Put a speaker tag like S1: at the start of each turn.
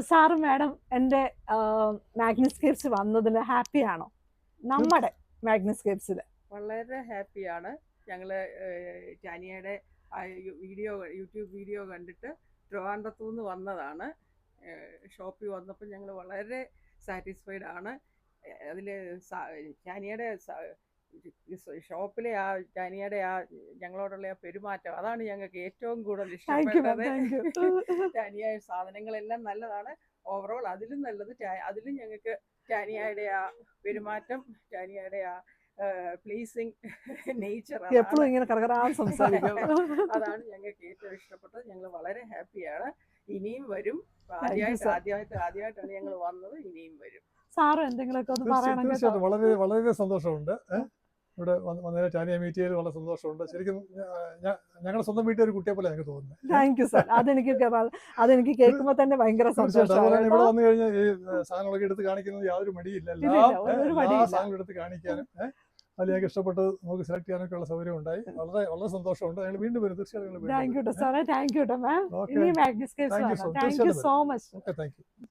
S1: Sir madam എൻ്റെ മാഗ്നസ്കേപ്സ് വന്നതിൽ ഹാപ്പിയാണോ? നമ്മുടെ മാഗ്നസ്കേപ്സിൽ
S2: വളരെ ഹാപ്പിയാണ്. ഞങ്ങൾ ടാനിയയുടെ യൂട്യൂബ് വീഡിയോ കണ്ടിട്ട് ട്രിവാൻഡ്രത്തു നിന്ന് വന്നതാണ്. ഷോപ്പിൽ വന്നപ്പോൾ ഞങ്ങൾ വളരെ സാറ്റിസ്ഫൈഡ് ആണ്. അതിൽ ടാനിയയുടെ ഷോപ്പിലെ ടാനിയയുടെ ഞങ്ങളോടുള്ള പെരുമാറ്റം, അതാണ് ഞങ്ങൾക്ക് ഏറ്റവും കൂടുതൽ ഇഷ്ടപ്പെട്ടത്. ടാനിയ സാധനങ്ങളെല്ലാം നല്ലതാണ്. ഓവറോൾ അതിലും നല്ലത് അതിലും ഞങ്ങൾക്ക് ടാനിയയുടെ പെരുമാറ്റം, ടാനിയയുടെ പ്ലീസിങ് നേച്ചർ,
S1: എപ്പോഴും ഇങ്ങനെ സംസാരിക്കും.
S2: അതാണ് ഞങ്ങൾക്ക് ഏറ്റവും ഇഷ്ടപ്പെട്ടത്. ഞങ്ങൾ വളരെ ഹാപ്പിയാണ്. ഇനിയും വരും. ആദ്യമായിട്ടാണ് ഞങ്ങൾ വന്നത്. ഇനിയും വരും.
S1: സാറ് എന്തെങ്കിലുമൊക്കെ ഒന്ന് പറയണം.
S3: തീർച്ചയായിട്ടും വളരെ വളരെ സന്തോഷമുണ്ട്. ഇവിടെ വന്നതിന് ടാനിയ മീറ്റ് ചെയ്ത് വളരെ സന്തോഷമുണ്ട്. ശരിക്കും ഞങ്ങളുടെ സ്വന്തം വീട്ടിൽ ഒരു കുട്ടിയെ പോലെ എനിക്ക് തോന്നുന്നത്.
S1: Thank you sir. അതെനിക്ക് കേൾക്കുമ്പോൾ തന്നെ ഭയങ്കര സന്തോഷമാണ്.
S3: ഇവിടെ വന്നു കഴിഞ്ഞാൽ ഈ സാധനങ്ങളൊക്കെ എടുത്ത് കാണിക്കുന്നത് യാതൊരു മടിയില്ല. എല്ലാ സാധനങ്ങളും എടുത്ത് കാണിക്കാനും അതിൽ ഞങ്ങൾക്ക് ഇഷ്ടപ്പെട്ടത് നമുക്ക് സെലക്ട് ചെയ്യാനൊക്കെ ഉള്ള സൗകര്യം ഉണ്ടായി. വളരെ വളരെ സന്തോഷമുണ്ട്. ഞങ്ങൾ വീണ്ടും വരും. തീർച്ചയായിട്ടും.
S1: താങ്ക് യു സാറേ. Thank you ma'am. ഇനി മാഗ്നസ്കേപ്സ്. Thank you so much.
S3: Thank U.